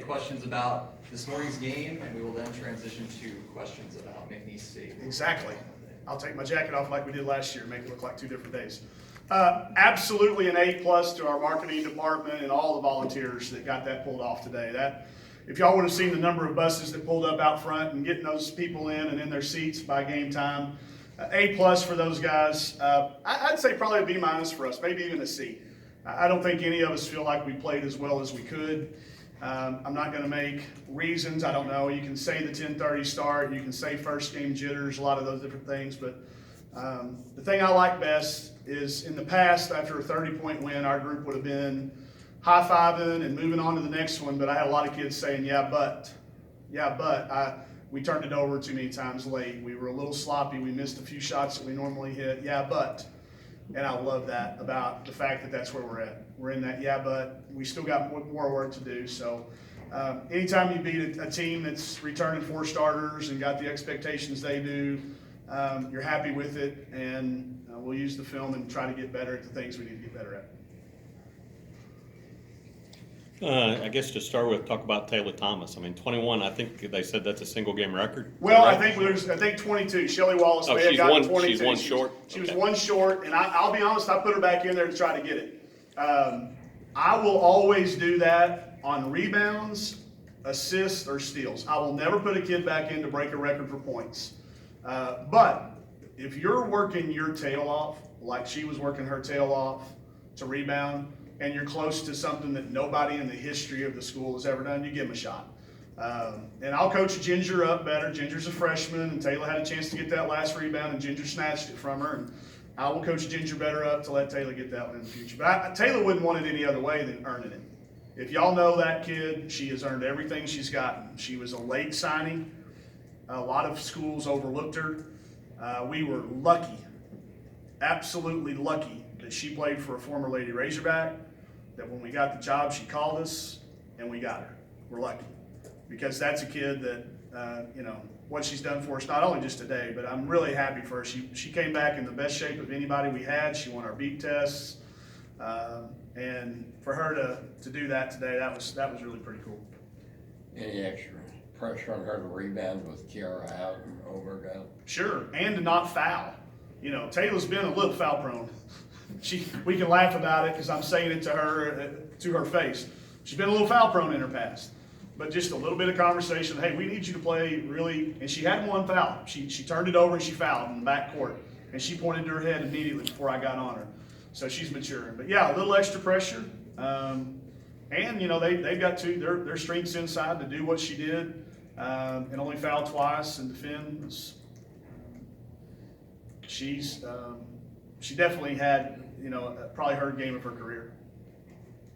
questions about this morning's game, and we will then transition to questions about McNeese State. Exactly. I'll take my jacket off like we did last year, make it look like 2 different days. Absolutely an A+ to our marketing department and all the volunteers that got that pulled off today. If y'all would have seen the number of buses that pulled up out front and getting those people in and in their seats by game time, A+ for those guys. I'd say probably a B- for us, maybe even a C. I don't think any of us feel like we played as well as we could. I'm not going to make reasons. I don't know. You can say the 10:30 start. You can say first game jitters, a lot of those different things. But the thing I like best is in the past, after a 30-point win, our group would have been high-fiving and moving on to the next one. But I had a lot of kids saying, yeah, but we turned it over too many times late. We were a little sloppy. We missed a few shots that we normally hit. Yeah, but. And I love that about the fact that that's where we're at. We're in that, yeah, but we still got more work to do. So anytime you beat a team that's returning 4 starters and got the expectations they do, you're happy with it. And we'll use the film and try to get better at the things we need to get better at. I guess to start with, talk about Taylor Thomas. I mean, 21, I think they said that's a single game record. Well, right? I think 22. Shelly Wallace may have she's gotten one- 22. she's one short? She was Okay. one short, and I'll be honest, I put her back in there to try to get it. I will always do that on rebounds, assists, or steals. I will never put a kid back in to break a record for points. But if you're working your tail off, like she was working her tail off to rebound, and you're close to something that nobody in the history of the school has ever done, you give them a shot. And I'll coach Ginger up better. Ginger's a freshman, and Taylor had a chance to get that last rebound, and Ginger snatched it from her. And I will coach Ginger better up to let Taylor get that one in the future. But Taylor wouldn't want it any other way than earning it. If y'all know that kid, she has earned everything she's gotten. She was a late signing. A lot of schools overlooked her. We were lucky, absolutely lucky, that she played for a former Lady Razorback, that when we got the job, she called us, and we got her. We're lucky. Because that's a kid that, what she's done for us, not only just today, but I'm really happy for her. She came back in the best shape of anybody we had. She won our beep tests. And for her to do that today, that was really pretty cool. Any extra pressure on her to rebound with Kiara out and overgo? Sure, and to not foul. Taylor's been a little foul prone. We can laugh about it because I'm saying it to her face. She's been a little foul prone in her past. But just a little bit of conversation. Hey, we need you to play really. And she had one foul. She turned it over and she fouled in the back court. And she pointed to her head immediately before I got on her. So she's maturing. But yeah, a little extra pressure. And they've got their strengths inside to do what she did. And only foul twice and defend. She definitely had probably her game of her career.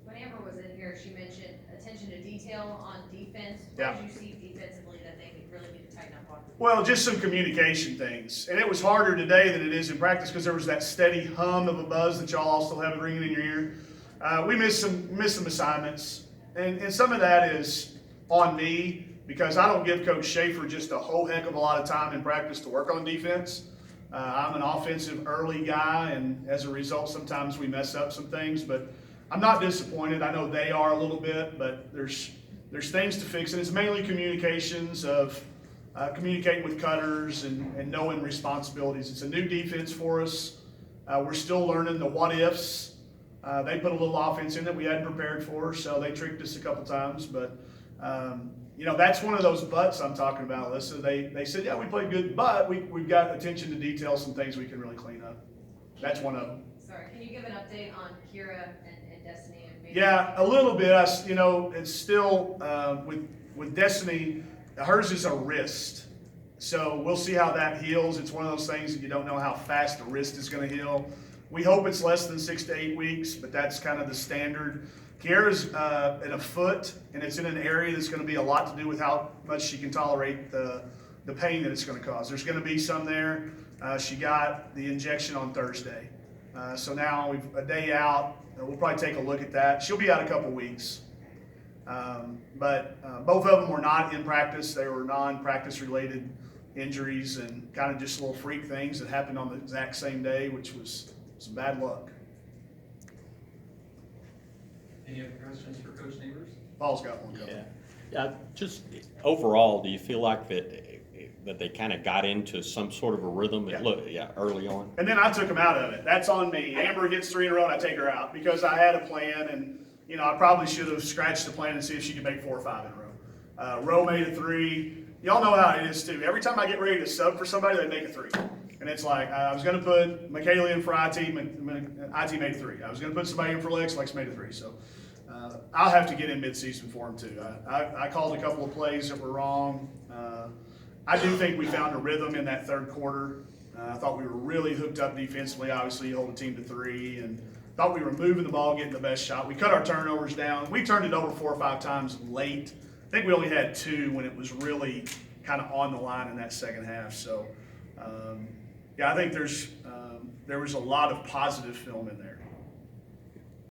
When Amber was in here, she mentioned attention to detail on defense. Yeah. What did you see defensively that they really need to tighten up on? Well, just some communication things. And it was harder today than it is in practice because there was that steady hum of a buzz that y'all all still have it ringing in your ear. We missed some assignments. And some of that is on me because I don't give Coach Schaefer just a whole heck of a lot of time in practice to work on defense. I'm an offensive early guy, and as a result, sometimes we mess up some things. But I'm not disappointed. I know they are a little bit, but there's things to fix, and it's mainly communications of communicating with cutters and knowing responsibilities. It's a new defense for us. We're still learning the what ifs. They put a little offense in that we hadn't prepared for, so they tricked us a couple times. But that's one of those buts I'm talking about, Alyssa. They said, yeah, we played good, but we've got attention to detail, some things we can really clean up. That's one of them. Sorry, can you give an update on Kira and Destiny? And maybe Yeah, a little bit. It's still with Destiny, hers is a wrist. So we'll see how that heals. It's one of those things that you don't know how fast the wrist is going to heal. We hope it's less than 6 to 8 weeks, but that's kind of the standard. Kiara's in a foot, and it's in an area that's going to be a lot to do with how much she can tolerate the pain that it's going to cause. There's going to be some there. She got the injection on Thursday. So now a day out. We'll probably take a look at that. She'll be out a couple weeks. But both of them were not in practice. They were non-practice related injuries and kind of just little freak things that happened on the exact same day, which was some bad luck. Any other questions for Coach Neighbors? Paul's got one coming. Yeah. Just overall, do you feel like that they kind of got into some sort of a rhythm? Early on. And then I took them out of it. That's on me. Amber gets 3 in a row and I take her out because I had a plan and, you know, I probably should have scratched the plan and see if she could make 4 or 5 in a row. Roe made a 3. Y'all know how it is too. Every time I get ready to sub for somebody, they make a 3. And it's like, I was going to put Michaela in for IT, IT made a 3. I was going to put somebody in for Lex made a 3. So I'll have to get in midseason for him too. I called a couple of plays that were wrong. I do think we found a rhythm in that third quarter. I thought we were really hooked up defensively. Obviously, you hold a team to 3, and thought we were moving the ball, getting the best shot. We cut our turnovers down. We turned it over 4 or 5 times late. I think we only had 2 when it was really kind of on the line in that second half. So, yeah, I think there was a lot of positive film in there.